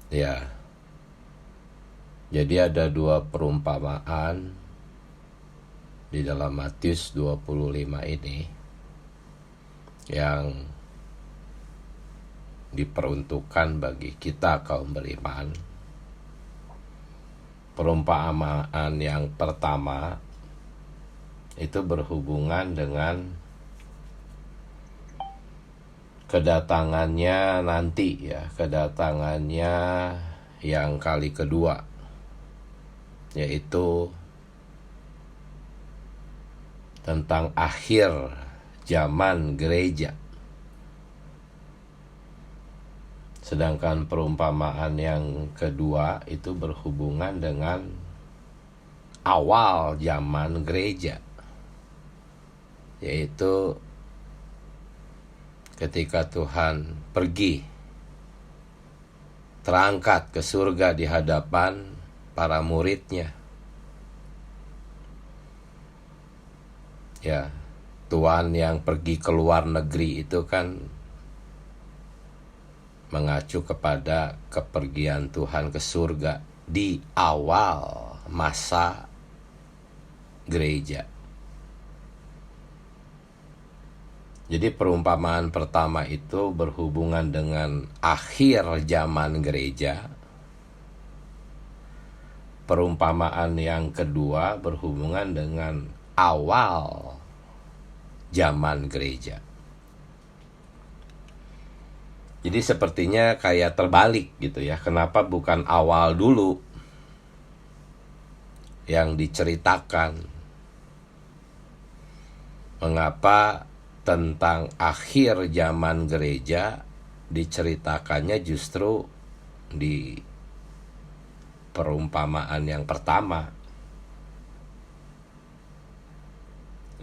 Ya, jadi ada dua perumpamaan di dalam Matius 25 ini yang diperuntukkan bagi kita kaum beriman. Perumpamaan yang pertama itu berhubungan dengan kedatangannya nanti, ya, kedatangannya yang kali kedua, yaitu tentang akhir zaman gereja. Sedangkan perumpamaan yang kedua itu berhubungan dengan awal zaman gereja, yaitu ketika Tuhan pergi terangkat ke surga di hadapan para muridnya. Ya, Tuhan yang pergi ke luar negeri itu kan mengacu kepada kepergian Tuhan ke surga di awal masa gereja. Jadi perumpamaan pertama itu berhubungan dengan akhir zaman gereja. Perumpamaan yang kedua berhubungan dengan awal zaman gereja. Jadi sepertinya kayak terbalik gitu ya. Kenapa bukan awal dulu yang diceritakan? Mengapa tentang akhir zaman gereja diceritakannya justru di perumpamaan yang pertama?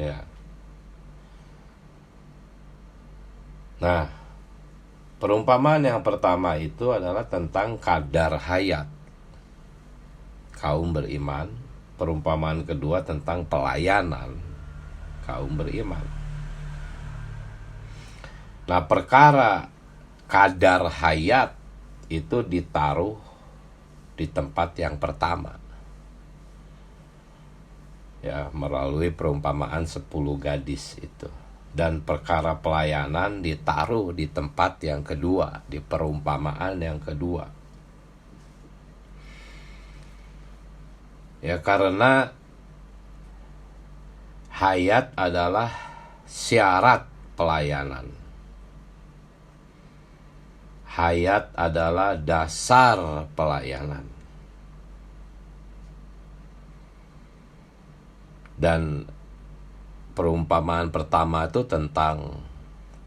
Ya. Nah, perumpamaan yang pertama itu adalah tentang kadar hayat kaum beriman. Perumpamaan kedua tentang pelayanan kaum beriman. Nah, perkara kadar hayat itu ditaruh di tempat yang pertama, ya, melalui perumpamaan 10 gadis itu. Dan perkara pelayanan ditaruh di tempat yang kedua, di perumpamaan yang kedua. Ya, karena hayat adalah syarat pelayanan. Hayat adalah dasar pelayanan. Dan perumpamaan pertama itu tentang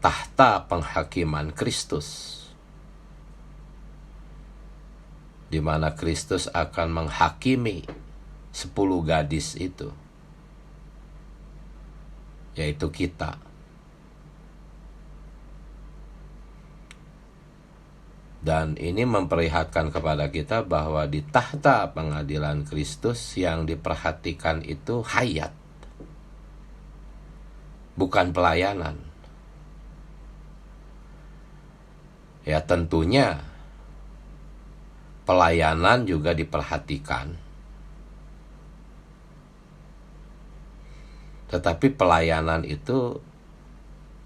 tahta penghakiman Kristus, di mana Kristus akan menghakimi 10 gadis itu, yaitu kita. Dan ini memperlihatkan kepada kita bahwa di tahta pengadilan Kristus yang diperhatikan itu hayat, bukan pelayanan. Ya, tentunya pelayanan juga diperhatikan, tetapi pelayanan itu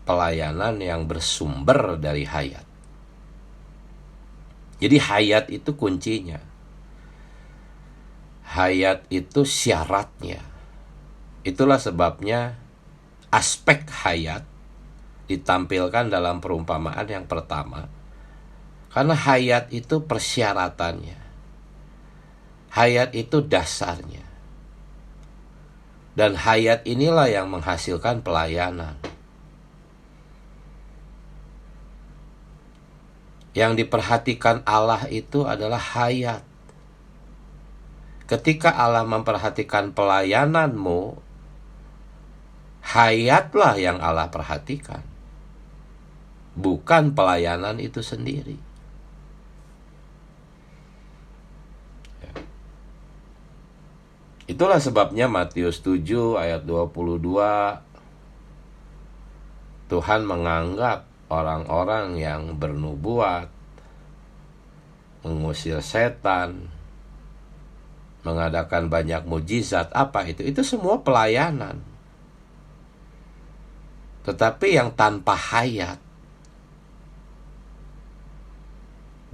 pelayanan yang bersumber dari hayat. Jadi hayat itu kuncinya. Hayat itu syaratnya. Itulah sebabnya aspek hayat ditampilkan dalam perumpamaan yang pertama. Karena hayat itu persyaratannya. Hayat itu dasarnya. Dan hayat inilah yang menghasilkan pelayanan. Yang diperhatikan Allah itu adalah hayat. Ketika Allah memperhatikan pelayananmu, hayatlah yang Allah perhatikan, bukan pelayanan itu sendiri. Itulah sebabnya Matius 7 ayat 22, Tuhan menganggap orang-orang yang bernubuat mengusir setan, mengadakan banyak mujizat, apa itu? Itu semua pelayanan. Tetapi yang tanpa hayat,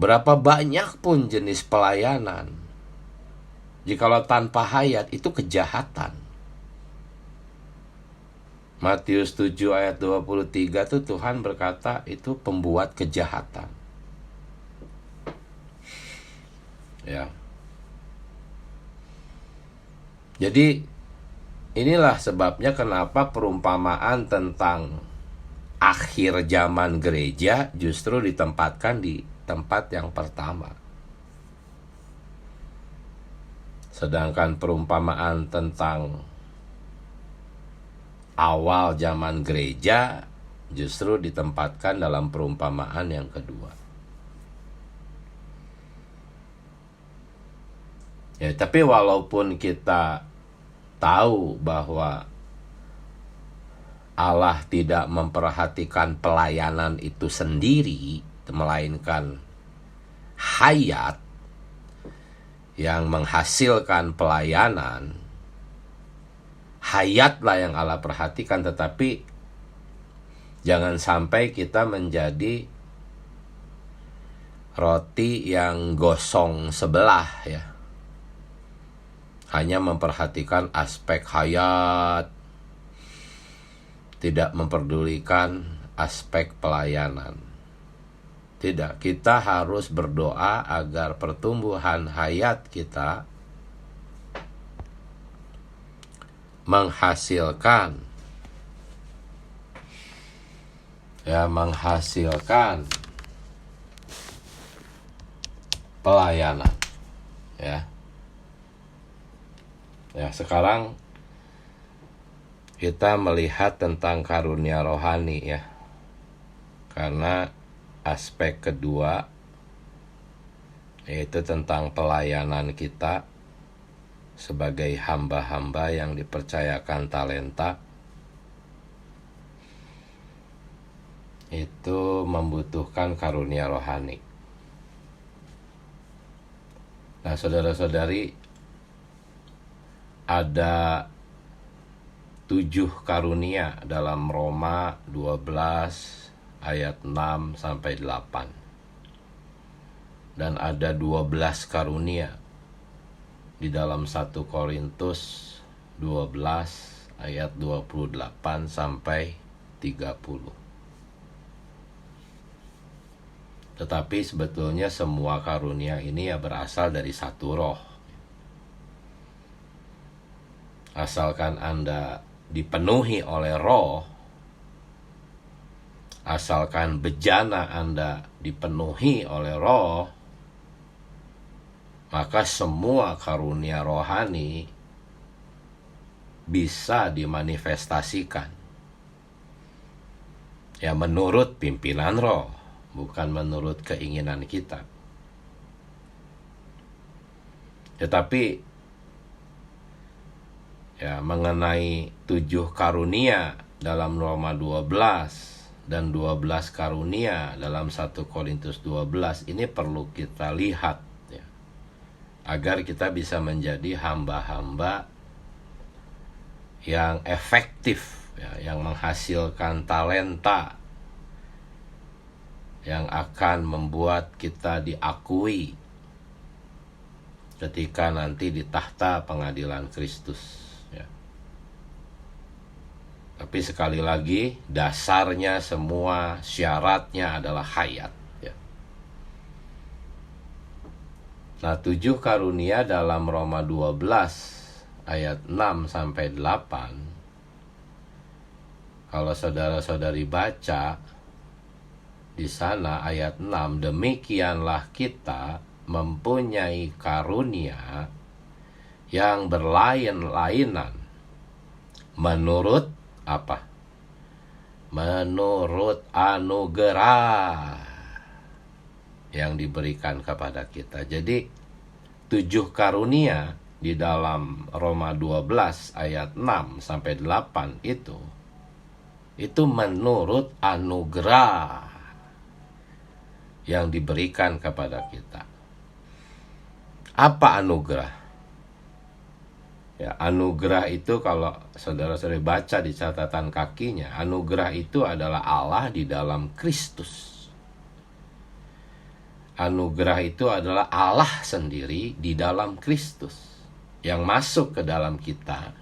berapa banyak pun jenis pelayanan, jikalau tanpa hayat itu kejahatan. Matius 7 ayat 23 tuh Tuhan berkata itu pembuat kejahatan. Ya. Jadi inilah sebabnya kenapa perumpamaan tentang akhir zaman gereja justru ditempatkan di tempat yang pertama. Sedangkan perumpamaan tentang awal zaman gereja justru ditempatkan dalam perumpamaan yang kedua. Ya, tapi walaupun kita tahu bahwa Allah tidak memperhatikan pelayanan itu sendiri, melainkan hayat yang menghasilkan pelayanan, hayatlah yang Allah perhatikan, tetapi jangan sampai kita menjadi roti yang gosong sebelah ya. Hanya memperhatikan aspek hayat, tidak memperdulikan aspek pelayanan. Tidak, kita harus berdoa agar pertumbuhan hayat kita menghasilkan pelayanan ya. Ya, sekarang kita melihat tentang karunia rohani ya. Karena aspek kedua yaitu tentang pelayanan kita sebagai hamba-hamba yang dipercayakan talenta, itu membutuhkan karunia rohani. Nah, saudara-saudari, ada 7 karunia dalam Roma 12 ayat 6 sampai 8. Dan ada 12 karunia di dalam 1 Korintus 12 ayat 28 sampai 30. Tetapi sebetulnya semua karunia ini ya berasal dari satu roh. Asalkan Anda dipenuhi oleh roh, asalkan bejana Anda dipenuhi oleh roh, maka semua karunia rohani bisa dimanifestasikan. Ya, menurut pimpinan roh, bukan menurut keinginan kita. Tetapi ya, mengenai 7 karunia dalam Roma 12 dan 12 karunia dalam 1 Korintus 12 ini perlu kita lihat ya, agar kita bisa menjadi hamba-hamba yang efektif ya, yang menghasilkan talenta, yang akan membuat kita diakui ketika nanti di tahta pengadilan Kristus. Tapi sekali lagi, dasarnya semua syaratnya adalah hayat ya. Nah, 7 karunia dalam Roma 12 ayat 6 sampai 8. Kalau saudara-saudari baca di sana ayat 6, demikianlah kita mempunyai karunia yang berlain-lainan menurut apa? Menurut anugerah yang diberikan kepada kita. Jadi 7 karunia di dalam Roma 12 ayat 6 sampai 8 itu menurut anugerah yang diberikan kepada kita. Apa anugerah? Ya, anugerah itu kalau saudara-saudari baca di catatan kakinya, anugerah itu adalah Allah di dalam Kristus. Anugerah itu adalah Allah sendiri di dalam Kristus yang masuk ke dalam kita,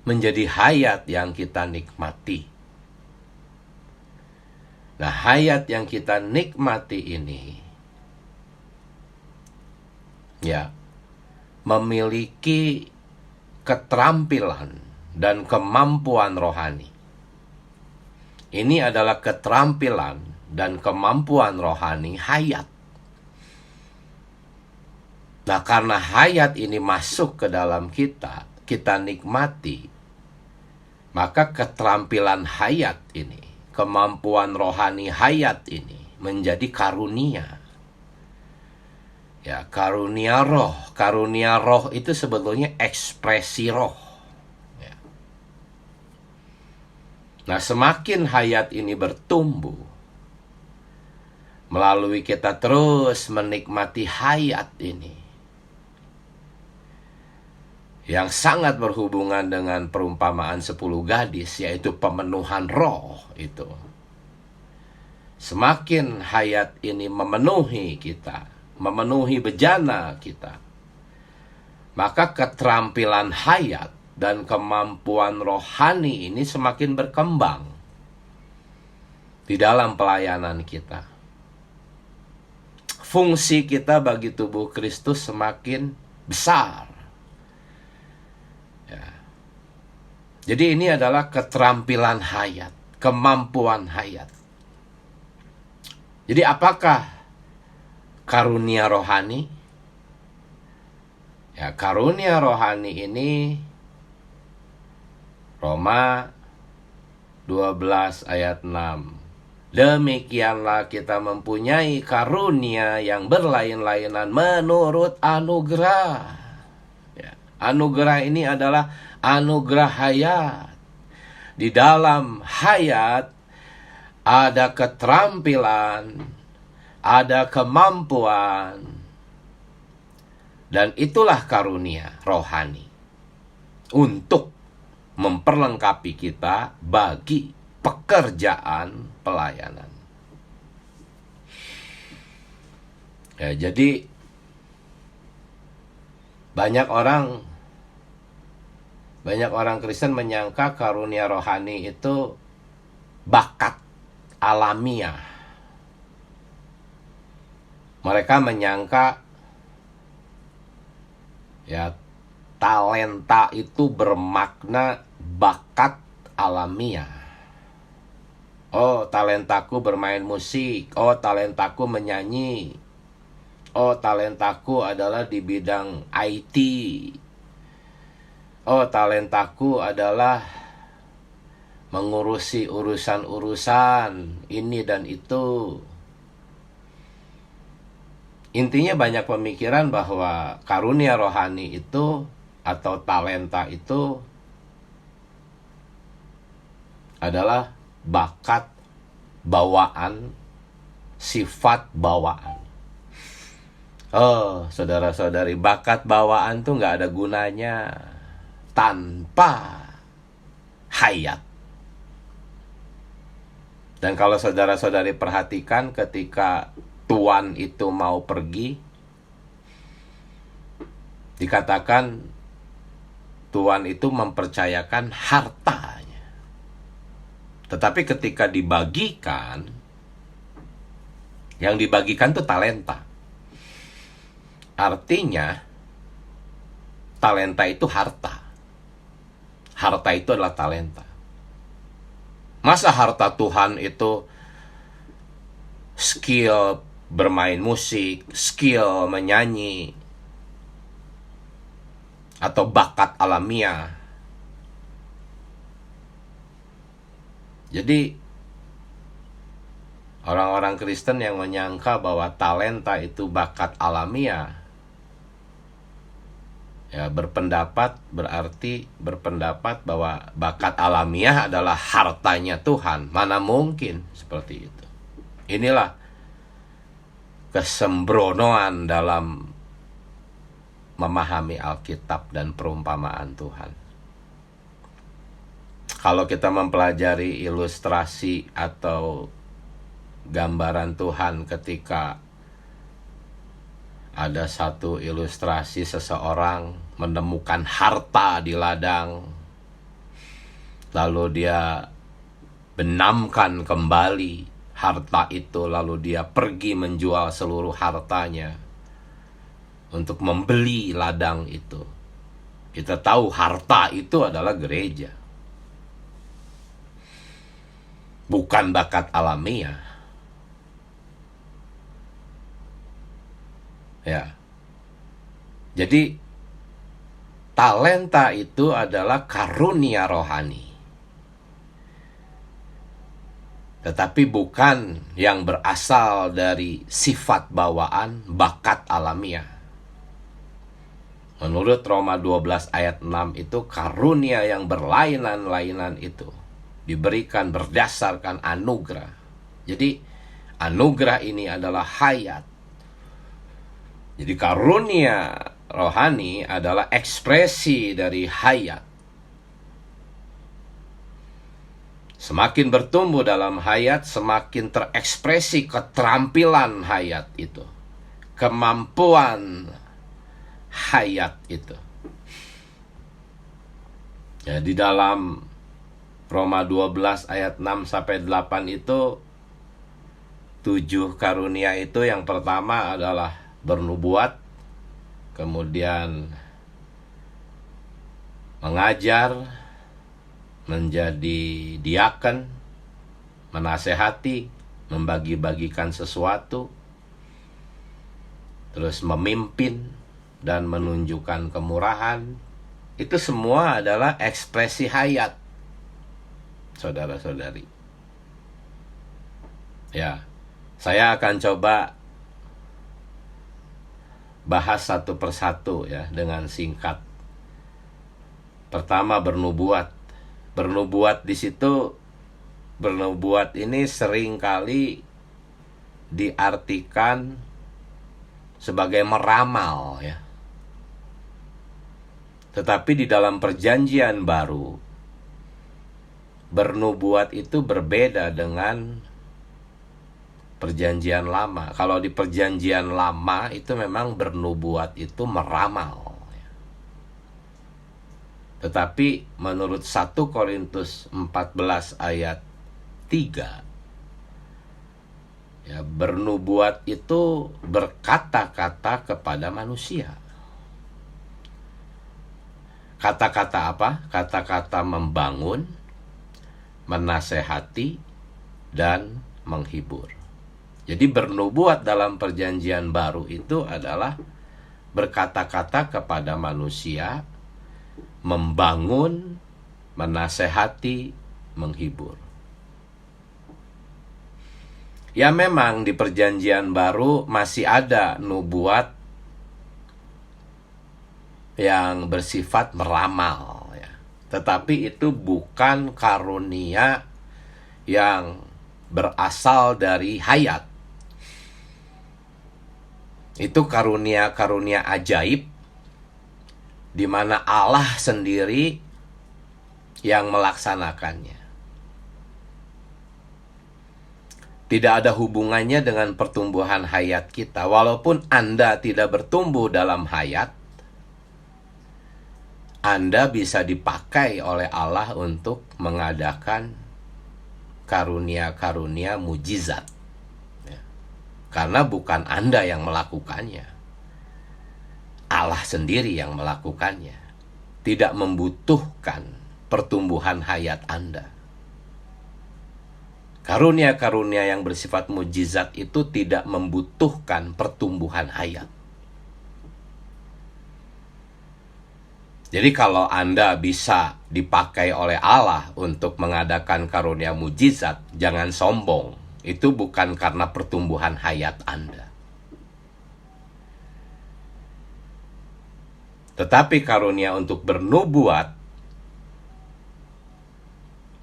menjadi hayat yang kita nikmati. Nah, hayat yang kita nikmati ini ya memiliki keterampilan dan kemampuan rohani. Ini adalah keterampilan dan kemampuan rohani hayat. Nah, karena hayat ini masuk ke dalam kita, kita nikmati, maka keterampilan hayat ini, kemampuan rohani hayat ini menjadi karunia. Ya, karunia roh. Karunia roh itu sebetulnya ekspresi roh. Ya. Nah, semakin hayat ini bertumbuh, melalui kita terus menikmati hayat ini, yang sangat berhubungan dengan perumpamaan 10 gadis, yaitu pemenuhan roh itu. Semakin hayat ini memenuhi kita, memenuhi bejana kita, maka keterampilan hayat dan kemampuan rohani ini semakin berkembang di dalam pelayanan kita. Fungsi kita bagi tubuh Kristus semakin besar. Ya. Jadi ini adalah keterampilan hayat, kemampuan hayat. Jadi apakah karunia rohani? Ya, karunia rohani ini Roma 12 ayat 6. Demikianlah kita mempunyai karunia yang berlain-lainan menurut anugerah. Ya, anugerah ini adalah anugerah hayat. Di dalam hayat ada keterampilan, ada kemampuan, dan itulah karunia rohani untuk memperlengkapi kita bagi pekerjaan pelayanan. Ya, jadi banyak orang Kristen menyangka karunia rohani itu bakat alamiah. Mereka menyangka ya talenta itu bermakna bakat alamiah. Oh, talentaku bermain musik. Oh, talentaku menyanyi. Oh, talentaku adalah di bidang IT. Oh, talentaku adalah mengurusi urusan-urusan ini dan itu. Intinya banyak pemikiran bahwa karunia rohani itu atau talenta itu adalah bakat bawaan, sifat bawaan. Oh, saudara-saudari, bakat bawaan tuh nggak ada gunanya tanpa hayat. Dan kalau saudara-saudari perhatikan ketika tuan itu mau pergi, dikatakan tuan itu mempercayakan hartanya. Tetapi ketika dibagikan, yang dibagikan itu talenta. Artinya, talenta itu harta. Harta itu adalah talenta. Masa harta Tuhan itu skill bermain musik, skill menyanyi, atau bakat alamiah? Jadi orang-orang Kristen yang menyangka bahwa talenta itu bakat alamiah, ya berarti berpendapat bahwa bakat alamiah adalah hartanya Tuhan. Mana mungkin seperti itu. Inilah kesembronoan dalam memahami Alkitab dan perumpamaan Tuhan. Kalau kita mempelajari ilustrasi atau gambaran Tuhan ketika ada satu ilustrasi seseorang menemukan harta di ladang, lalu dia benamkan kembali harta itu, lalu dia pergi menjual seluruh hartanya untuk membeli ladang itu. Kita tahu harta itu adalah gereja, bukan bakat alamiah. Ya. Jadi talenta itu adalah karunia rohani, tetapi bukan yang berasal dari sifat bawaan, bakat alamiah. Menurut Roma 12 ayat 6 itu karunia yang berlainan-lainan itu diberikan berdasarkan anugerah. Jadi anugerah ini adalah hayat. Jadi karunia rohani adalah ekspresi dari hayat. Semakin bertumbuh dalam hayat, semakin terekspresi keterampilan hayat itu, kemampuan hayat itu. Ya, di dalam Roma 12 ayat 6 sampai 8 itu 7 karunia itu yang pertama adalah bernubuat, kemudian mengajar, menjadi diaken, menasehati, membagi-bagikan sesuatu, terus memimpin dan menunjukkan kemurahan. Itu semua adalah ekspresi hayat, saudara-saudari. Ya, saya akan coba bahas satu persatu ya dengan singkat. Pertama, bernubuat. Bernubuat di situ, bernubuat ini seringkali diartikan sebagai meramal ya. Tetapi di dalam perjanjian baru, bernubuat itu berbeda dengan perjanjian lama. Kalau di perjanjian lama itu memang bernubuat itu meramal. Tetapi menurut 1 Korintus 14 ayat 3, ya, bernubuat itu berkata-kata kepada manusia. Kata-kata apa? Kata-kata membangun, menasehati, dan menghibur. Jadi bernubuat dalam perjanjian baru itu adalah berkata-kata kepada manusia, membangun, menasehati, menghibur. Ya memang di perjanjian baru masih ada nubuat yang bersifat meramal ya. Tetapi itu bukan karunia yang berasal dari hayat. Itu karunia-karunia ajaib di mana Allah sendiri yang melaksanakannya. Tidak ada hubungannya dengan pertumbuhan hayat kita. Walaupun Anda tidak bertumbuh dalam hayat, Anda bisa dipakai oleh Allah untuk mengadakan karunia-karunia mujizat. Ya. Karena bukan Anda yang melakukannya. Allah sendiri yang melakukannya. Tidak membutuhkan pertumbuhan hayat Anda. Karunia-karunia yang bersifat mujizat itu tidak membutuhkan pertumbuhan hayat. Jadi kalau Anda bisa dipakai oleh Allah untuk mengadakan karunia mujizat, jangan sombong. Itu bukan karena pertumbuhan hayat Anda. Tetapi karunia untuk bernubuat,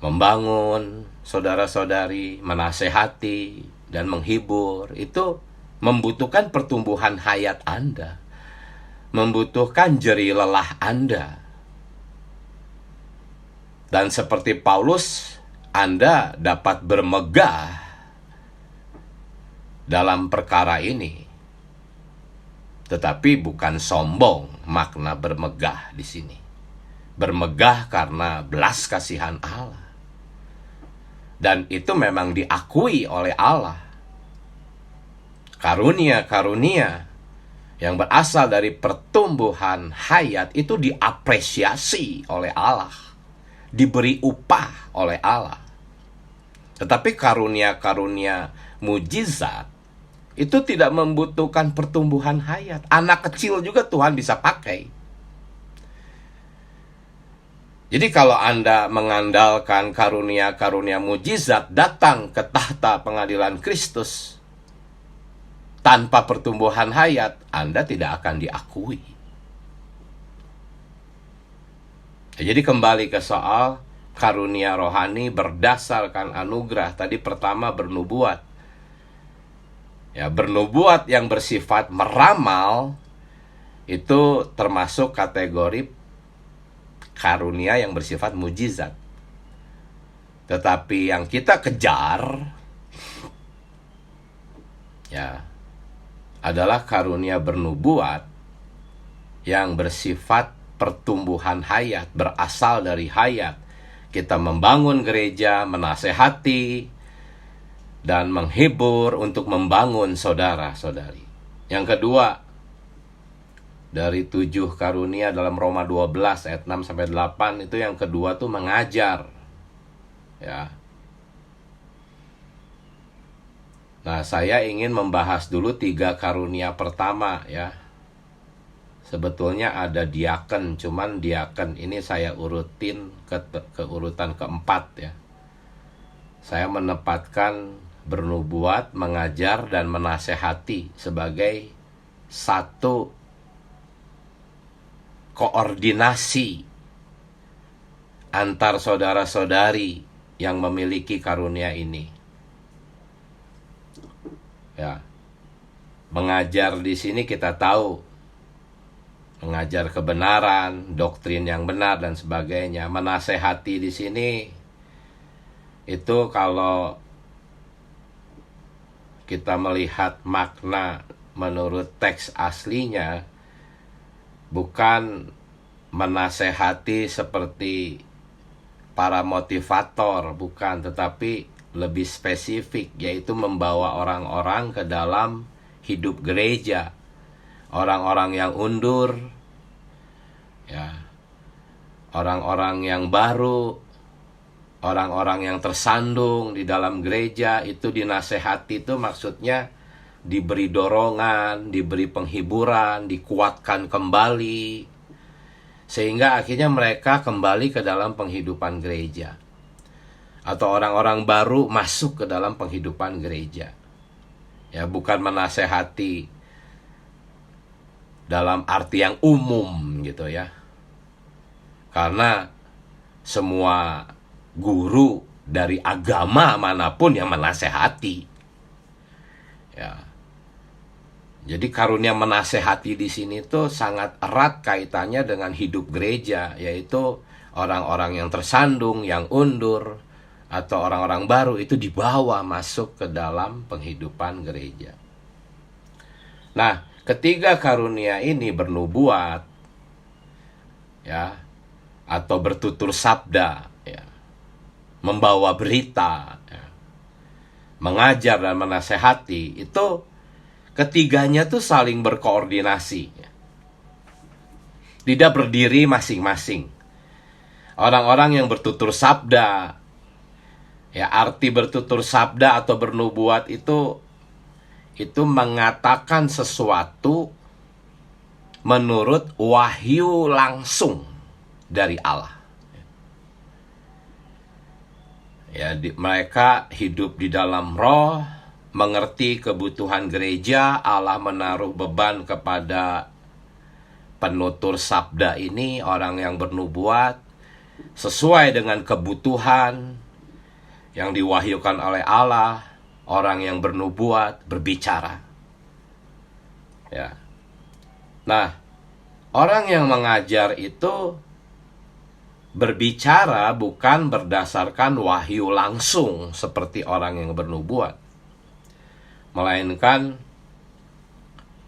membangun saudara-saudari, menasehati, dan menghibur, itu membutuhkan pertumbuhan hayat Anda. membutuhkan jerih lelah Anda. Dan seperti Paulus, Anda dapat bermegah dalam perkara ini. Tetapi bukan sombong makna bermegah di sini. Bermegah karena belas kasihan Allah. Dan itu memang diakui oleh Allah. Karunia-karunia yang berasal dari pertumbuhan hayat itu diapresiasi oleh Allah, diberi upah oleh Allah. Tetapi karunia-karunia mujizat itu tidak membutuhkan pertumbuhan hayat. Anak kecil juga Tuhan bisa pakai. Jadi kalau Anda mengandalkan karunia-karunia mujizat datang ke tahta pengadilan Kristus tanpa pertumbuhan hayat, Anda tidak akan diakui. Jadi kembali ke soal karunia rohani berdasarkan anugerah. Tadi pertama bernubuat. Ya, bernubuat yang bersifat meramal itu termasuk kategori karunia yang bersifat mujizat. Tetapi yang kita kejar ya adalah karunia bernubuat yang bersifat pertumbuhan hayat, berasal dari hayat. Kita membangun gereja, menasehati, dan menghibur untuk membangun saudara-saudari. Yang kedua, dari 7 karunia dalam Roma 12 ayat 6-8 itu yang kedua tuh mengajar. Ya. Nah, saya ingin membahas dulu 3 karunia pertama ya. Sebetulnya ada diaken, cuman diaken ini saya urutin ke urutan keempat ya. Saya menempatkan bernubuat, mengajar, dan menasehati sebagai satu koordinasi antar saudara-saudari yang memiliki karunia ini. Ya, mengajar di sini kita tahu mengajar kebenaran, doktrin yang benar dan sebagainya. Menasehati di sini itu kalau kita melihat makna menurut teks aslinya bukan menasehati seperti para motivator, bukan, tetapi lebih spesifik, yaitu membawa orang-orang ke dalam hidup gereja. Orang-orang yang undur, ya, orang-orang yang baru, orang-orang yang tersandung di dalam gereja, itu dinasehati, itu maksudnya diberi dorongan, diberi penghiburan, dikuatkan kembali, sehingga akhirnya mereka kembali ke dalam penghidupan gereja. Atau orang-orang baru masuk ke dalam penghidupan gereja. Ya, bukan menasehati dalam arti yang umum gitu ya. Karena semua guru dari agama manapun yang menasehati. Ya. Jadi karunia menasehati di sini tuh sangat erat kaitannya dengan hidup gereja, yaitu orang-orang yang tersandung, yang undur, atau orang-orang baru itu dibawa masuk ke dalam penghidupan gereja. Nah, ketiga karunia ini bernubuat, ya, atau bertutur sabda, ya, membawa berita, ya, mengajar dan menasehati, itu ketiganya tuh saling berkoordinasi, ya. Tidak berdiri masing-masing. Orang-orang yang bertutur sabda, ya, arti bertutur sabda atau bernubuat itu mengatakan sesuatu menurut wahyu langsung dari Allah. Ya, mereka hidup di dalam roh, mengerti kebutuhan gereja. Allah menaruh beban kepada penutur sabda ini, orang yang bernubuat, sesuai dengan kebutuhan yang diwahyukan oleh Allah. Orang yang bernubuat berbicara. Ya. Nah, Orang yang mengajar itu berbicara bukan berdasarkan wahyu langsung seperti orang yang bernubuat, melainkan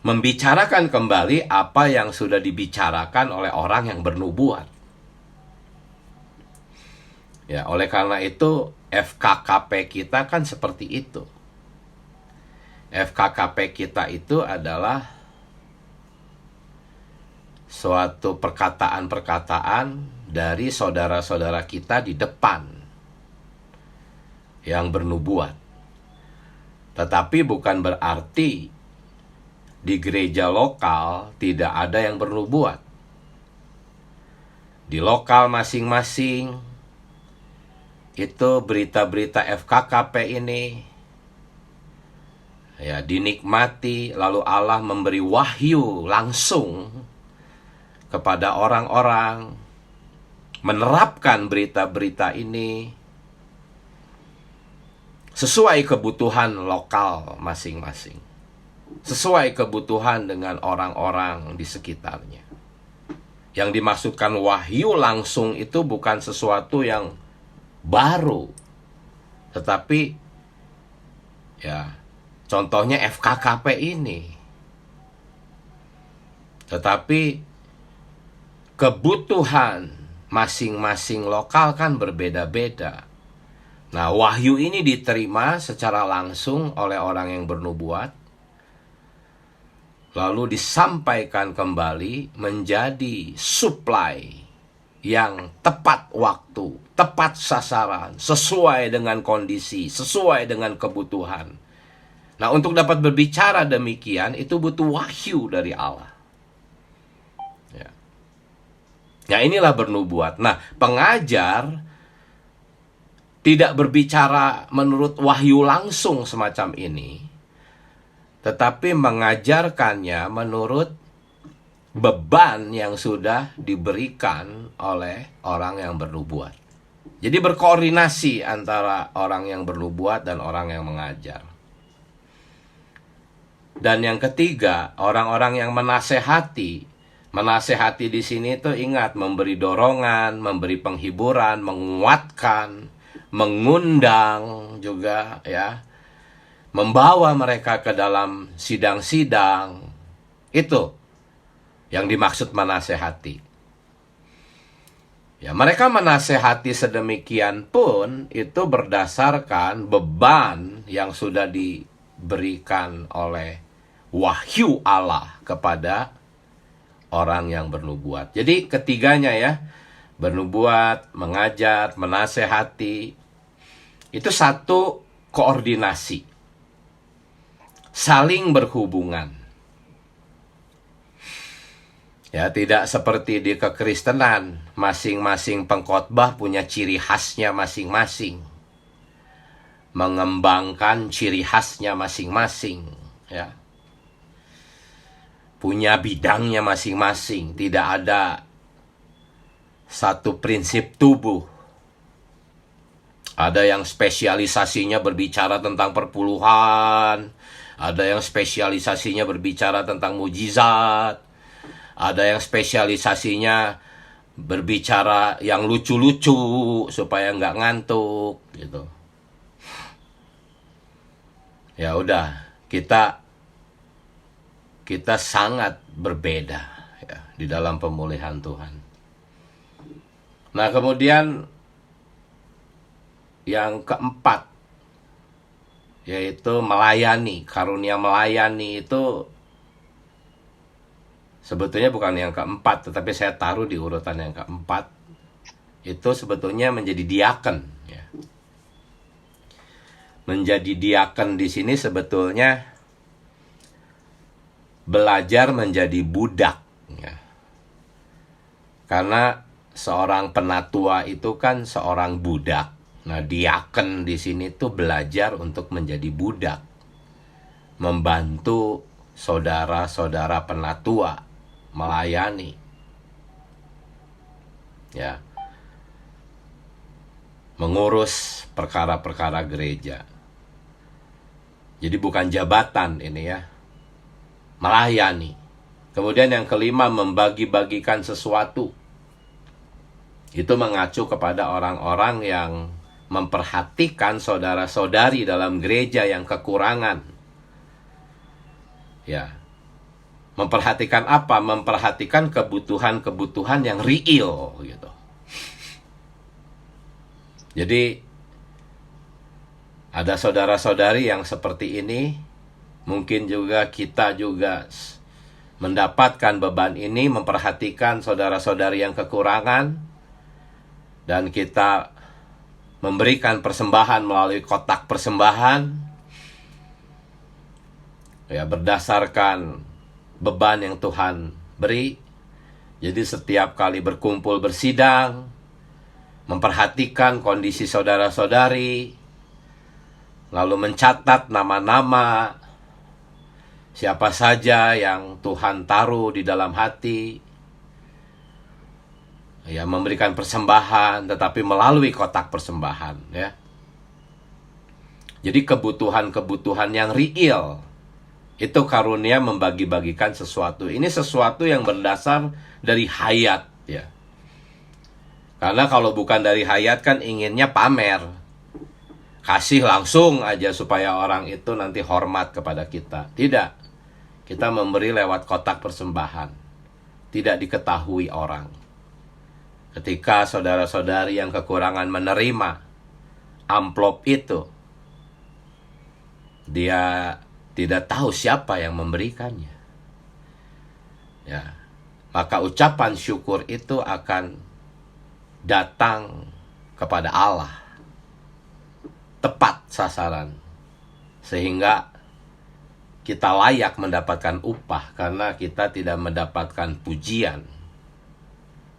membicarakan kembali apa yang sudah dibicarakan oleh orang yang bernubuat. Ya, oleh karena itu FKKP kita kan seperti itu. FKKP kita itu adalah suatu perkataan-perkataan dari saudara-saudara kita di depan yang bernubuat. Tetapi bukan berarti di gereja lokal tidak ada yang bernubuat. Di lokal masing-masing itu berita-berita FKKP ini ya dinikmati, lalu Allah memberi wahyu langsung kepada orang-orang menerapkan berita-berita ini sesuai kebutuhan lokal masing-masing, sesuai kebutuhan dengan orang-orang di sekitarnya. Yang dimaksudkan wahyu langsung itu bukan sesuatu yang baru, tetapi ya contohnya FKKP ini. Tetapi kebutuhan masing-masing lokal kan berbeda-beda. Nah, wahyu ini diterima secara langsung oleh orang yang bernubuat, lalu disampaikan kembali menjadi supply yang tepat waktu, tepat sasaran, sesuai dengan kondisi, sesuai dengan kebutuhan. Nah, untuk dapat berbicara demikian, itu butuh wahyu dari Allah. Ya. Nah, inilah bernubuat. Nah, pengajar tidak berbicara menurut wahyu langsung semacam ini, tetapi mengajarkannya menurut beban yang sudah diberikan oleh orang yang bernubuat. Jadi berkoordinasi antara orang yang bernubuat dan orang yang mengajar. Dan yang ketiga, orang-orang yang menasehati. Menasehati di sini tuh ingat, memberi dorongan, memberi penghiburan, menguatkan, mengundang juga ya, membawa mereka ke dalam sidang-sidang. Itu yang dimaksud menasehati. Ya, mereka menasehati sedemikian pun itu berdasarkan beban yang sudah diberikan oleh wahyu Allah kepada orang yang bernubuat. Jadi ketiganya ya, bernubuat, mengajar, menasehati, itu satu koordinasi, saling berhubungan. Ya, tidak seperti di kekristenan, masing-masing pengkhotbah punya ciri khasnya masing-masing, mengembangkan ciri khasnya masing-masing, ya, punya bidangnya masing-masing, tidak ada satu prinsip tubuh. Ada yang spesialisasinya berbicara tentang perpuluhan, ada yang spesialisasinya berbicara tentang mujizat, ada yang spesialisasinya berbicara yang lucu-lucu supaya nggak ngantuk gitu. Ya udah, kita sangat berbeda ya di dalam pemulihan Tuhan. Nah, kemudian yang keempat, yaitu melayani. Karunia melayani itu sebetulnya bukan yang keempat, tetapi saya taruh di urutan yang keempat. Itu sebetulnya menjadi diaken. Ya. Menjadi diaken di sini sebetulnya belajar menjadi budak. Ya. Karena seorang penatua itu kan seorang budak. Nah, diaken di sini tuh belajar untuk menjadi budak, membantu saudara-saudara penatua, melayani, ya, mengurus perkara-perkara gereja. Jadi bukan jabatan ini ya, melayani. Kemudian yang kelima, membagi-bagikan sesuatu. Itu mengacu kepada orang-orang yang memperhatikan saudara-saudari dalam gereja yang kekurangan. Ya. Memperhatikan apa? Memperhatikan kebutuhan-kebutuhan yang real gitu. Jadi ada saudara-saudari yang seperti ini, mungkin juga kita juga mendapatkan beban ini, memperhatikan saudara-saudari yang kekurangan, dan kita memberikan persembahan melalui kotak persembahan, ya, berdasarkan beban yang Tuhan beri. Jadi setiap kali berkumpul bersidang, memperhatikan kondisi saudara-saudari, lalu mencatat nama-nama siapa saja yang Tuhan taruh di dalam hati, ya, memberikan persembahan, tetapi melalui kotak persembahan, ya. Jadi kebutuhan-kebutuhan yang real, itu karunia membagi-bagikan sesuatu. Ini sesuatu yang berdasar dari hayat, ya. Karena kalau bukan dari hayat kan inginnya pamer, kasih langsung aja supaya orang itu nanti hormat kepada kita. Tidak, kita memberi lewat kotak persembahan, tidak diketahui orang. Ketika saudara-saudari yang kekurangan menerima amplop itu, dia tidak tahu siapa yang memberikannya, ya, maka ucapan syukur itu akan datang kepada Allah tepat sasaran, sehingga kita layak mendapatkan upah karena kita tidak mendapatkan pujian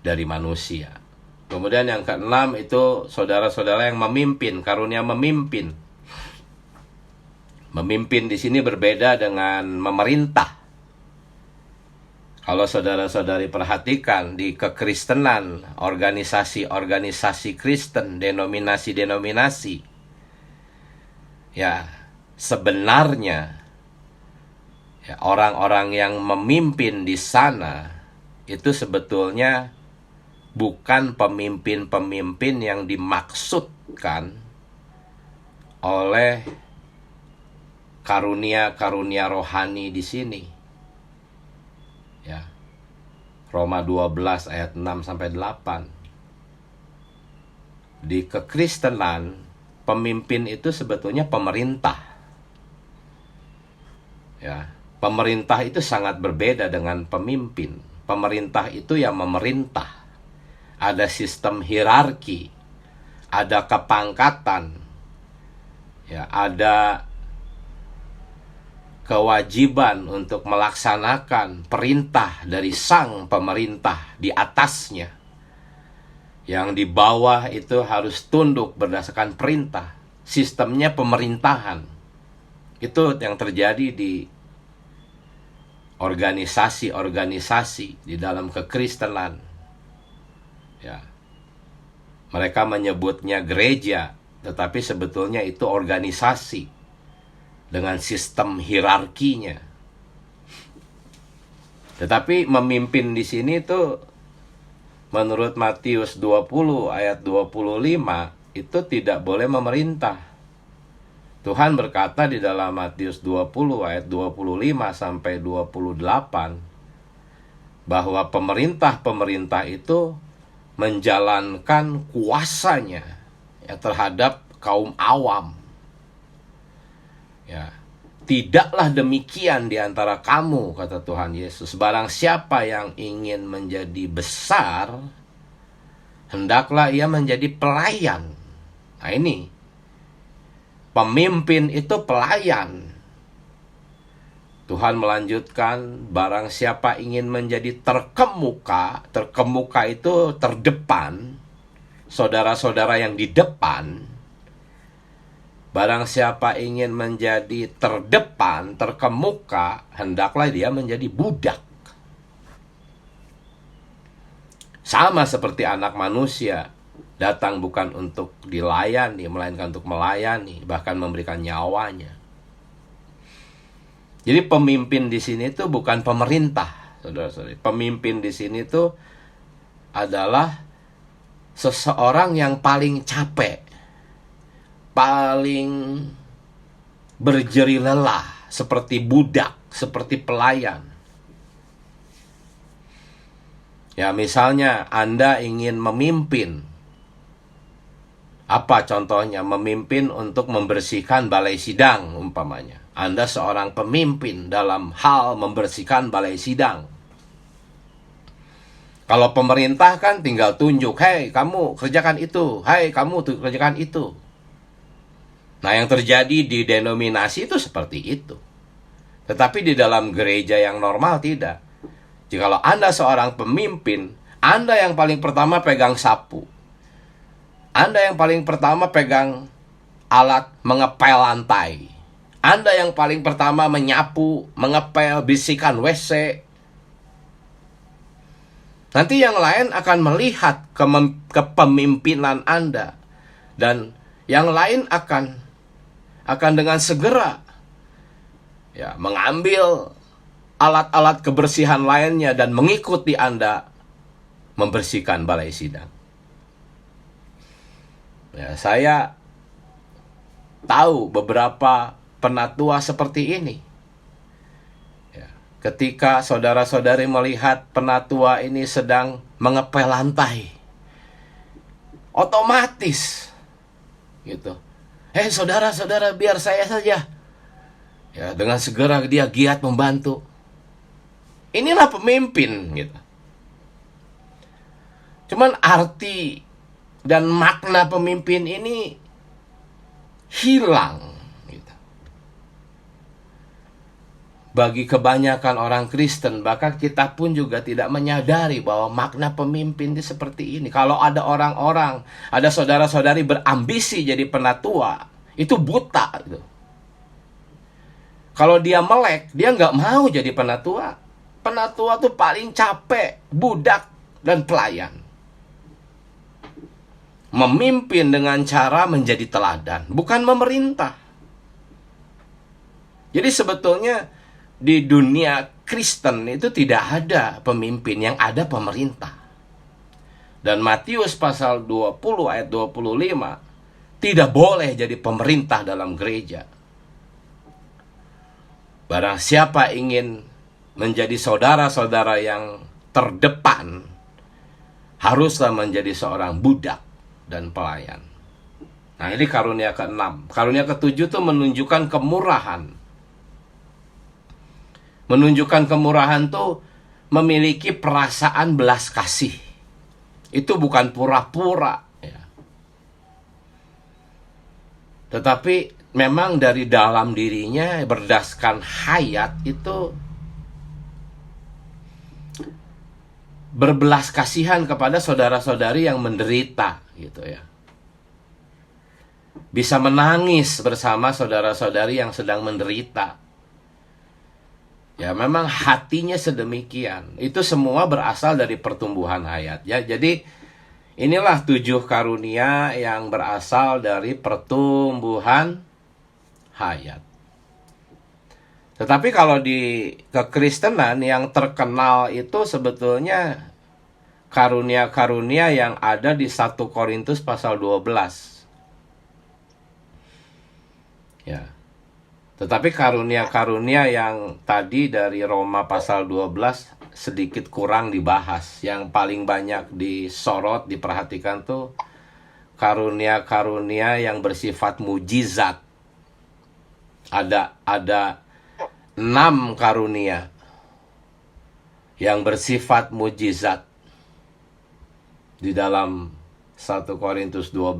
dari manusia. Kemudian yang keenam itu saudara-saudara yang memimpin, karunia memimpin. Memimpin di sini berbeda dengan memerintah. Kalau saudara-saudari perhatikan di kekristenan, organisasi-organisasi Kristen, denominasi-denominasi, ya, sebenarnya, ya, orang-orang yang memimpin di sana itu sebetulnya bukan pemimpin-pemimpin yang dimaksudkan oleh karunia-karunia rohani di sini. Ya. Roma 12 ayat 6 sampai 8. Di kekristenan, pemimpin itu sebetulnya pemerintah. Ya, pemerintah itu sangat berbeda dengan pemimpin. Pemerintah itu yang memerintah. Ada sistem hierarki, ada kepangkatan, ya, ada kewajiban untuk melaksanakan perintah dari sang pemerintah di atasnya. Yang di bawah itu harus tunduk berdasarkan perintah. Sistemnya pemerintahan. Itu yang terjadi di organisasi-organisasi di dalam kekristenan. Ya. Mereka menyebutnya gereja, tetapi sebetulnya itu organisasi dengan sistem hierarkinya. Tetapi memimpin di sini itu menurut Matius 20 ayat 25 itu tidak boleh memerintah. Tuhan berkata di dalam Matius 20 ayat 25 sampai 28 bahwa pemerintah-pemerintah itu menjalankan kuasanya, ya, terhadap kaum awam. Ya, tidaklah demikian di antara kamu, kata Tuhan Yesus. Barang siapa yang ingin menjadi besar, hendaklah ia menjadi pelayan. Nah ini, pemimpin itu pelayan. Tuhan melanjutkan, barang siapa ingin menjadi terkemuka, terkemuka itu terdepan, saudara-saudara yang di depan. Barang siapa ingin menjadi terdepan, terkemuka, hendaklah dia menjadi budak. Sama seperti anak manusia, datang bukan untuk dilayani, melainkan untuk melayani, bahkan memberikan nyawanya. Jadi pemimpin di sini itu bukan pemerintah, saudara-saudari. Pemimpin di sini tuh adalah seseorang yang paling capek, paling berjeri lelah, seperti budak, seperti pelayan. Ya, misalnya Anda ingin memimpin. Apa contohnya? Memimpin untuk membersihkan balai sidang umpamanya. Anda seorang pemimpin dalam hal membersihkan balai sidang. Kalau pemerintah kan tinggal tunjuk, "Hei, kamu kerjakan itu. Hei, kamu kerjakan itu." Nah, yang terjadi di denominasi itu seperti itu. Tetapi di dalam gereja yang normal tidak. Jikalau Anda seorang pemimpin, Anda yang paling pertama pegang sapu. Anda yang paling pertama pegang alat mengepel lantai. Anda yang paling pertama menyapu, mengepel, bisikan WC. Nanti yang lain akan melihat kepemimpinan Anda. Dan yang lain akan dengan segera ya mengambil alat-alat kebersihan lainnya dan mengikuti Anda membersihkan balai sidang. Ya, saya tahu beberapa penatua seperti ini. Ya, ketika saudara-saudari melihat penatua ini sedang mengepel lantai, otomatis gitu. "Hei saudara-saudara, biar saya saja." Ya, dengan segera dia giat membantu. Inilah pemimpin gitu. Cuman arti dan makna pemimpin ini hilang gitu. Bagi kebanyakan orang Kristen, bahkan kita pun juga tidak menyadari bahwa makna pemimpin itu seperti ini. Kalau ada orang-orang, ada saudara-saudari berambisi jadi penatua, itu buta gitu. Kalau dia melek, dia nggak mau jadi penatua. Penatua tuh paling capek, budak, dan pelayan. Memimpin dengan cara menjadi teladan, bukan memerintah. Jadi sebetulnya di dunia Kristen itu tidak ada pemimpin, yang ada pemerintah. Dan Matius pasal 20 ayat 25, tidak boleh jadi pemerintah dalam gereja. Barang siapa ingin menjadi saudara-saudara yang terdepan, haruslah menjadi seorang budak dan pelayan. Nah, ini karunia ke-6. Karunia ke-7 itu menunjukkan kemurahan. Menunjukkan kemurahan tuh memiliki perasaan belas kasih. Itu bukan pura-pura ya. Tetapi memang dari dalam dirinya berdasarkan hayat itu berbelas kasihan kepada saudara-saudari yang menderita gitu ya. Bisa menangis bersama saudara-saudari yang sedang menderita. Ya, memang hatinya sedemikian. Itu semua berasal dari pertumbuhan hayat ya. Jadi inilah 7 karunia yang berasal dari pertumbuhan hayat. Tetapi kalau di kekristenan yang terkenal itu sebetulnya karunia-karunia yang ada di 1 Korintus pasal 12. Ya. Tetapi karunia-karunia yang tadi dari Roma pasal 12 sedikit kurang dibahas. Yang paling banyak disorot, diperhatikan tuh karunia-karunia yang bersifat mujizat. Ada 6 karunia yang bersifat mujizat di dalam 1 Korintus 12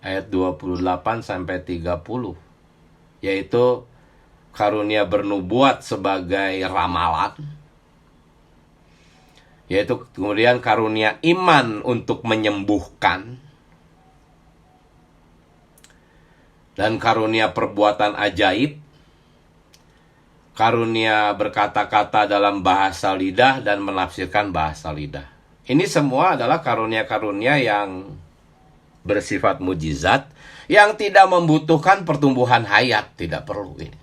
ayat 28 sampai 30, yaitu karunia bernubuat sebagai ramalan, yaitu kemudian karunia iman untuk menyembuhkan, dan karunia perbuatan ajaib, karunia berkata-kata dalam bahasa lidah dan menafsirkan bahasa lidah. Ini semua adalah karunia-karunia yang bersifat mujizat, yang tidak membutuhkan pertumbuhan hayat, tidak perlu ini.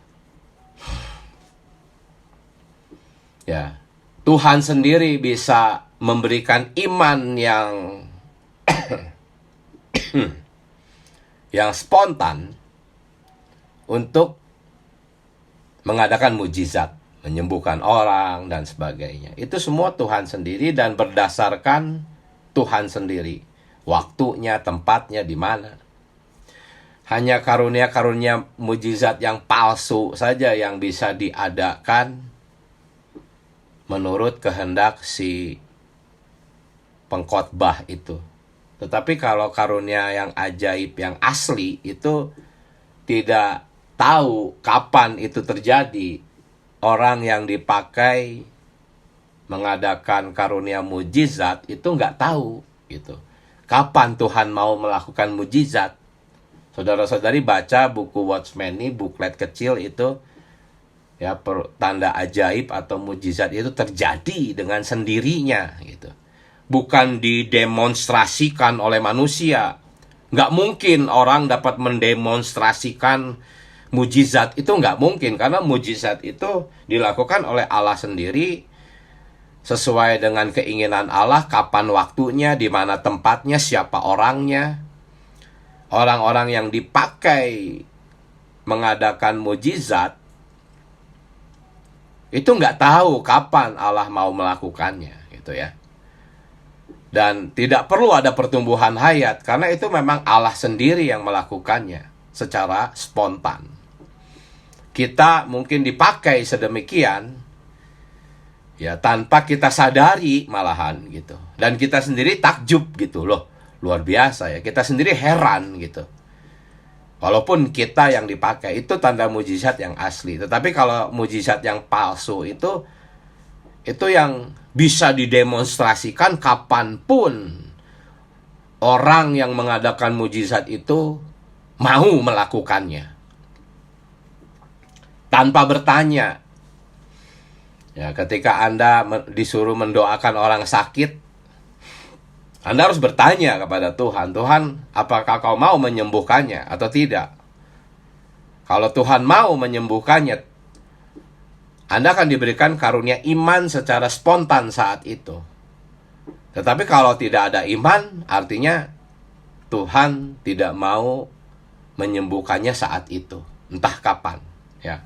Ya, Tuhan sendiri bisa memberikan iman yang spontan untuk mengadakan mujizat, menyembuhkan orang dan sebagainya. Itu semua Tuhan sendiri dan berdasarkan Tuhan sendiri. Waktunya, tempatnya, di mana. Hanya karunia-karunia mujizat yang palsu saja yang bisa diadakan menurut kehendak si pengkhotbah itu. Tetapi kalau karunia yang ajaib, yang asli, itu tidak tahu kapan itu terjadi. Orang yang dipakai mengadakan karunia mujizat itu nggak tahu gitu. Kapan Tuhan mau melakukan mujizat? Saudara-saudari baca buku Watchman ini, buklet kecil itu, ya, tanda ajaib atau mujizat itu terjadi dengan sendirinya gitu. Bukan didemonstrasikan oleh manusia. Nggak mungkin orang dapat mendemonstrasikan mujizat itu, nggak mungkin, karena mujizat itu dilakukan oleh Allah sendiri sesuai dengan keinginan Allah, kapan waktunya, di mana tempatnya, siapa orangnya. Orang-orang yang dipakai mengadakan mujizat itu nggak tahu kapan Allah mau melakukannya gitu ya. Dan tidak perlu ada pertumbuhan hayat, karena itu memang Allah sendiri yang melakukannya secara spontan. Kita mungkin dipakai sedemikian ya tanpa kita sadari malahan gitu. Dan kita sendiri takjub gitu, loh, luar biasa ya. Kita sendiri heran gitu. Walaupun kita yang dipakai, itu tanda mujizat yang asli. Tetapi kalau mujizat yang palsu itu yang bisa didemonstrasikan kapanpun orang yang mengadakan mujizat itu mau melakukannya tanpa bertanya. Ya, ketika Anda disuruh mendoakan orang sakit, Anda harus bertanya kepada Tuhan, Tuhan, apakah kau mau menyembuhkannya atau tidak? Kalau Tuhan mau menyembuhkannya, Anda akan diberikan karunia iman secara spontan saat itu. Tetapi kalau tidak ada iman, artinya Tuhan tidak mau menyembuhkannya saat itu, entah kapan, ya.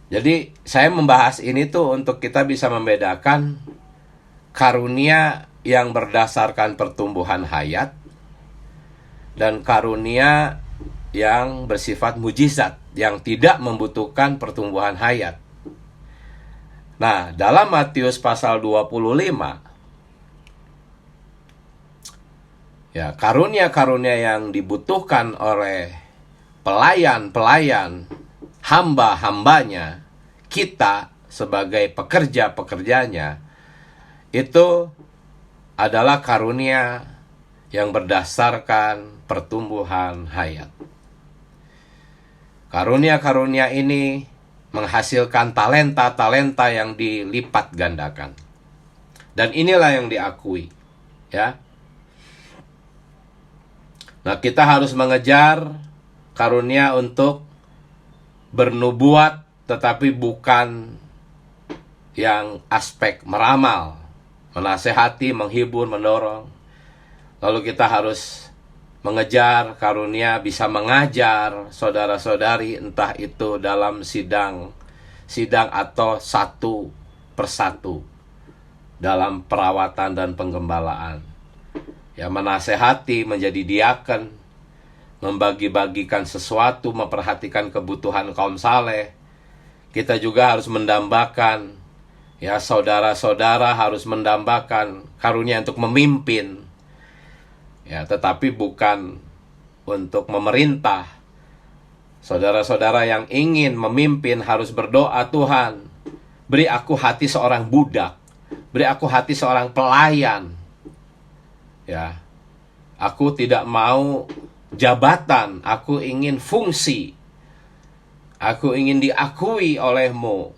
Jadi saya membahas ini tuh untuk kita bisa membedakan karunia yang berdasarkan pertumbuhan hayat dan karunia yang bersifat mujizat, yang tidak membutuhkan pertumbuhan hayat. Nah, dalam Matius pasal 25, ya, karunia-karunia yang dibutuhkan oleh pelayan-pelayan, hamba-hambanya, kita sebagai pekerja-pekerjanya, itu adalah karunia yang berdasarkan pertumbuhan hayat. Karunia-karunia ini menghasilkan talenta-talenta yang dilipat gandakan. Dan inilah yang diakui, ya. Nah, kita harus mengejar karunia untuk bernubuat, tetapi bukan yang aspek meramal, menasehati, menghibur, mendorong. Lalu kita harus mengejar karunia bisa mengajar saudara-saudari, entah itu dalam sidang atau satu persatu dalam perawatan dan penggembalaan. Ya, menasehati, menjadi diaken, membagi-bagikan sesuatu, memperhatikan kebutuhan kaum saleh. Kita juga harus mendambakan, ya, saudara-saudara harus mendambakan karunia untuk memimpin, ya, tetapi bukan untuk memerintah. Saudara-saudara yang ingin memimpin harus berdoa, Tuhan, beri aku hati seorang budak, beri aku hati seorang pelayan. Ya, aku tidak mau jabatan, aku ingin fungsi, aku ingin diakui olehmu.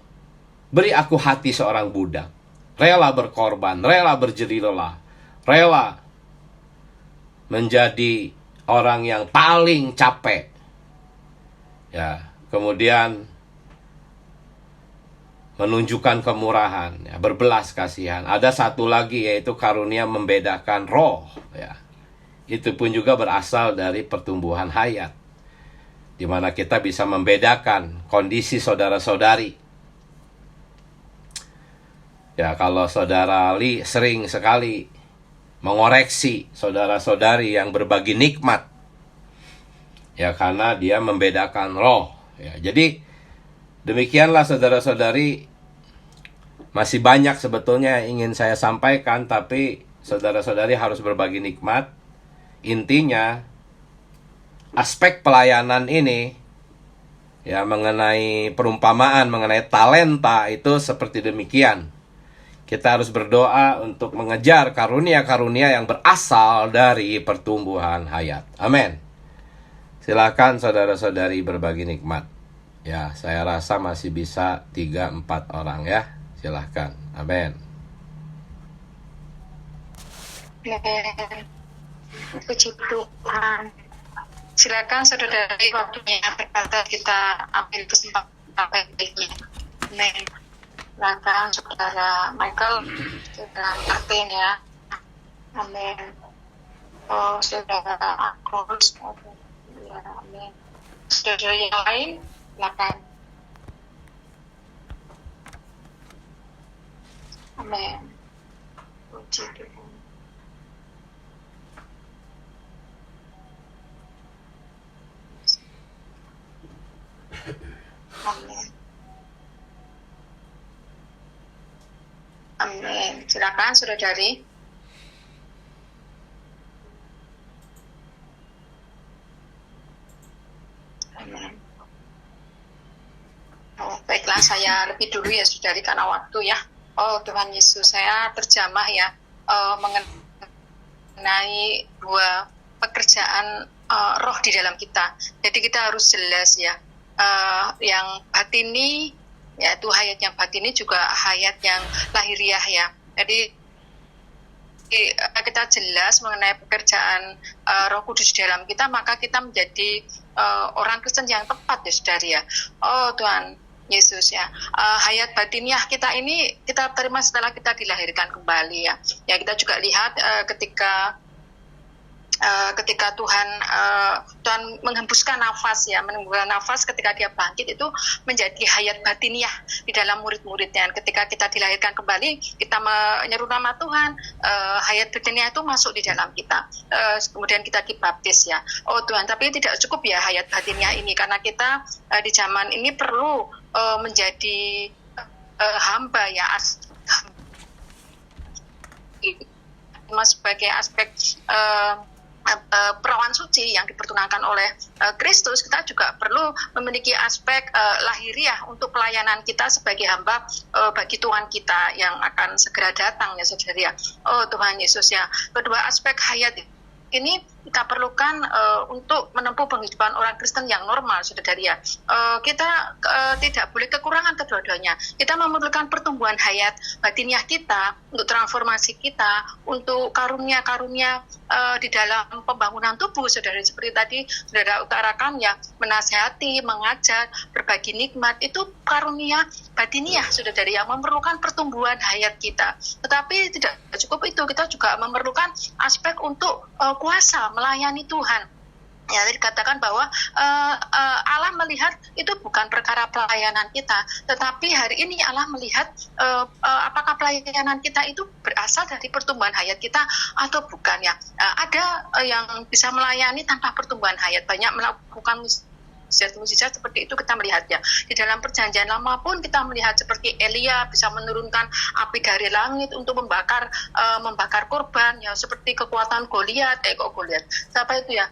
Beri aku hati seorang budak, rela berkorban, rela berjerih lelah, rela menjadi orang yang paling capek, ya, kemudian menunjukkan kemurahan, ya, berbelas kasihan. Ada satu lagi yaitu karunia membedakan roh, ya. Itu pun juga berasal dari pertumbuhan hayat, di mana kita bisa membedakan kondisi saudara-saudari. Ya, kalau saudara Li sering sekali mengoreksi saudara-saudari yang berbagi nikmat, ya, karena dia membedakan roh, ya. Jadi demikianlah saudara-saudari, masih banyak sebetulnya yang ingin saya sampaikan, tapi saudara-saudari harus berbagi nikmat. Intinya, aspek pelayanan ini, ya, mengenai perumpamaan, mengenai talenta itu seperti demikian. Kita harus berdoa untuk mengejar karunia-karunia yang berasal dari pertumbuhan hayat. Amin. Silakan saudara-saudari berbagi nikmat. Ya, saya rasa masih bisa 3-4 orang, ya. Silakan. Amin. Puji Tuhan. Silakan saudara-saudari, waktunya berkata, kita ambil kesempatan baiknya. Amin. Silakan saudara Michael, saudara Martin, ya. Amin. Oh, saudara Agus, ya, amin. Saudara yang lain, silakan. Amin. Puji Tuhan. Amin. Amin. Silakan saudari. Amin. Oh, baiklah, saya lebih dulu ya saudari karena waktu, ya. Oh Tuhan Yesus, saya terjamah, ya, mengenai dua pekerjaan roh di dalam kita. Jadi kita harus jelas, ya, yang batini, yaitu hayat yang batini, juga hayat yang lahiriah, ya. Jadi kita jelas mengenai pekerjaan Roh Kudus di dalam kita, maka kita menjadi orang Kristen yang tepat, ya saudari, ya. Oh Tuhan Yesus, ya, hayat batiniah kita ini kita terima setelah kita dilahirkan kembali, ya. Ya, kita juga lihat ketika Tuhan menghembuskan nafas, ya, menghembuskan nafas ketika dia bangkit, itu menjadi hayat batiniah di dalam murid-muridnya. Ketika kita dilahirkan kembali, kita menyeru nama Tuhan, hayat batiniah itu masuk di dalam kita. Kemudian kita dibaptis, ya. Oh Tuhan, tapi tidak cukup, ya, hayat batiniah ini, karena kita di zaman ini perlu menjadi hamba, ya, sebagai aspek perawan suci yang dipertunangkan oleh Kristus. Kita juga perlu memiliki aspek lahiriah untuk pelayanan kita sebagai hamba bagi Tuhan kita yang akan segera datang, ya saudari, ya. Oh Tuhan Yesus, ya, kedua aspek hayat ini kita perlukan untuk menempuh penghidupan orang Kristen yang normal, saudari, ya. Kita tidak boleh kekurangan kedua-duanya. Kita memerlukan pertumbuhan hayat batiniah kita, untuk transformasi kita, untuk karunia-karunia di dalam pembangunan tubuh, saudari. Seperti tadi saudara utarakan, ya, menasihati, mengajar, berbagi nikmat, itu karunia batiniah, saudari, yang memerlukan pertumbuhan hayat kita. Tetapi tidak cukup itu, kita juga memerlukan aspek untuk kuasa melayani Tuhan. Ya, dikatakan bahwa Allah melihat itu bukan perkara pelayanan kita, tetapi hari ini Allah melihat apakah pelayanan kita itu berasal dari pertumbuhan hayat kita atau bukan, ya. Ada yang bisa melayani tanpa pertumbuhan hayat, banyak melakukan mujizat seperti itu kita melihat, ya. Di dalam perjanjian lama pun kita melihat seperti Elia bisa menurunkan api dari langit untuk membakar korban, ya, seperti kekuatan Goliat, siapa itu, ya,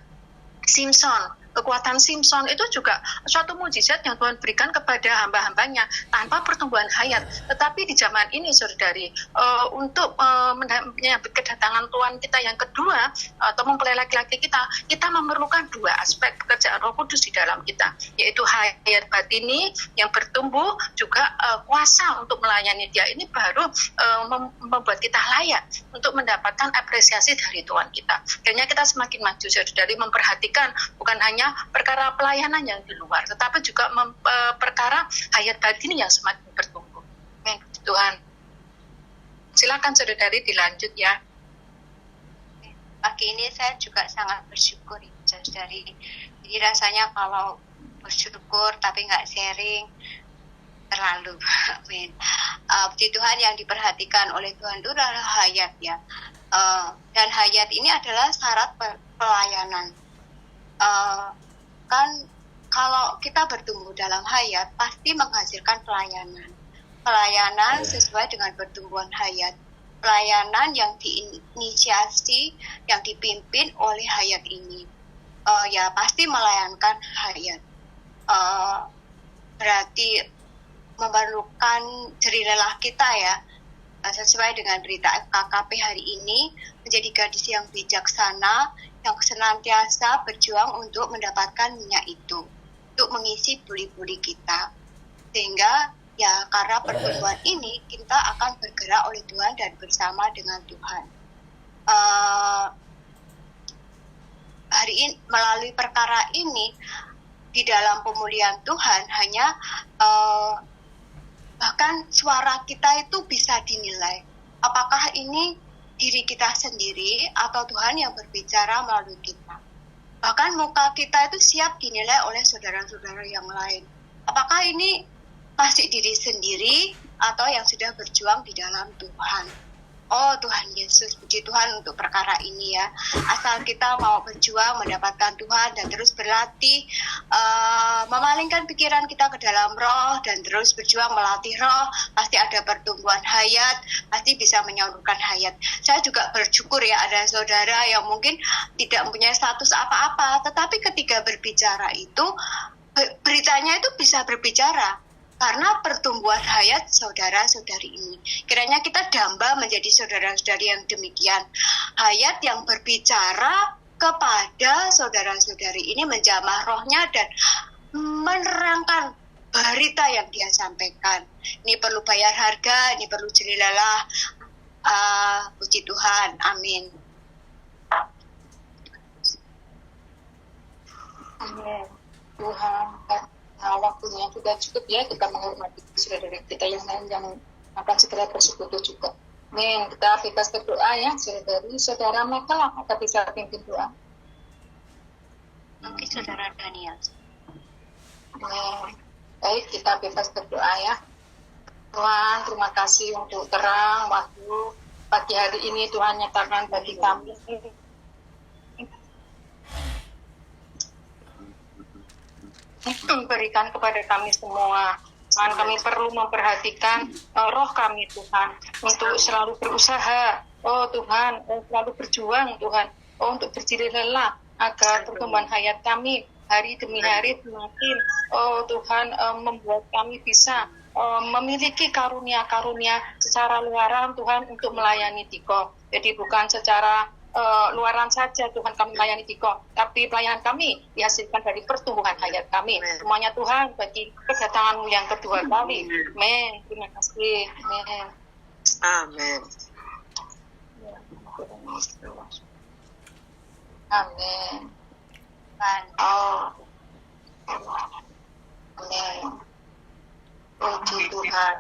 Simpson. Kekuatan Simpson itu juga suatu mujizat yang Tuhan berikan kepada hamba-hambanya tanpa pertumbuhan hayat. Tetapi di zaman ini, saudari, untuk menyambut kedatangan Tuhan kita yang kedua, atau mempelai laki-laki kita memerlukan dua aspek pekerjaan Roh Kudus di dalam kita, yaitu hayat batini yang bertumbuh, juga kuasa untuk melayani Dia. Ini baru membuat kita layak untuk mendapatkan apresiasi dari Tuhan kita. Akhirnya kita semakin maju, saudari, memperhatikan bukan hanya perkara pelayanan yang di luar, tetapi juga perkara hayat batin yang semakin bertumbuh. Silakan Saudari dilanjut ya. Pagi ini saya juga sangat bersyukur, Saudari. Jadi rasanya kalau bersyukur tapi nggak sharing terlalu. Amin. Puji Tuhan, yang diperhatikan oleh Tuhan itu adalah hayat ya. Dan hayat ini adalah syarat pelayanan. Kan kalau kita bertumbuh dalam hayat pasti menghasilkan pelayanan. Pelayanan sesuai dengan pertumbuhan hayat. Pelayanan yang diinisiasi, yang dipimpin oleh hayat ini. Ya pasti melayankan hayat. Berarti memerlukan jerih lelah kita ya, sesuai dengan berita FKKP hari ini, menjadi gadis yang bijaksana, yang senantiasa berjuang untuk mendapatkan minyak itu, untuk mengisi buli-buli kita. Sehingga ya karena pertumbuhan ini, kita akan bergerak oleh Tuhan dan bersama dengan Tuhan. Hari ini, melalui perkara ini, di dalam pemulihan Tuhan, hanya bahkan suara kita itu bisa dinilai. Apakah ini diri kita sendiri atau Tuhan yang berbicara melalui kita? Bahkan muka kita itu siap dinilai oleh saudara-saudara yang lain. Apakah ini masih diri sendiri atau yang sudah berjuang di dalam Tuhan? Oh Tuhan Yesus, puji Tuhan untuk perkara ini ya. Asal kita mau berjuang mendapatkan Tuhan dan terus berlatih, memalingkan pikiran kita ke dalam roh dan terus berjuang melatih roh, pasti ada pertumbuhan hayat, pasti bisa menyalurkan hayat. Saya juga bersyukur ya ada saudara yang mungkin tidak mempunyai status apa-apa, tetapi ketika berbicara itu, beritanya itu bisa berbicara. Karena pertumbuhan hayat saudara-saudari ini. Kiranya kita damba menjadi saudara-saudari yang demikian. Hayat yang berbicara kepada saudara-saudari ini, menjamah rohnya dan menerangkan berita yang dia sampaikan. Ini perlu bayar harga, ini perlu jerih lelah. Puji Tuhan, amin. Amin. Tuhan, waktunya sudah cukup ya, kita menghormati saudara kita yang lain yang akan segera bersekutu juga. Amin. Kita bebas berdoa ya, saudara Michael, apakah bisa pimpin doa? Mungkin saudara Daniel. Amin. Baik, kita bebas berdoa ya. Tuhan, terima kasih untuk terang waktu pagi hari ini Tuhan nyatakan bagi kami. Berikan kepada kami semua. Tuhan, kami perlu memperhatikan roh kami Tuhan, untuk selalu berusaha, oh Tuhan, selalu berjuang Tuhan, untuk berjerih lelah agar pertumbuhan hayat kami hari demi hari semakin, oh Tuhan, membuat kami bisa memiliki karunia-karunia secara luaran Tuhan untuk melayani Diko. Jadi bukan secara luaran saja Tuhan kami melayani Diko, tapi pelayanan kami dihasilkan dari pertumbuhan hayat kami. Semuanya Tuhan bagi kedatangan-Mu yang kedua kali. Amin. Terima kasih. Amin. Amin. Amin. Oh. Amin. Puji Tuhan.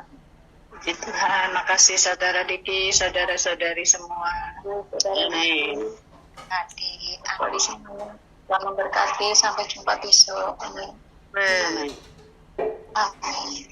Puji Tuhan, makasih saudara Diki, saudara-saudari semua. Amin. Nanti aku di sini. Tuhan memberkati, sampai jumpa besok. Amin. Amin. Amin.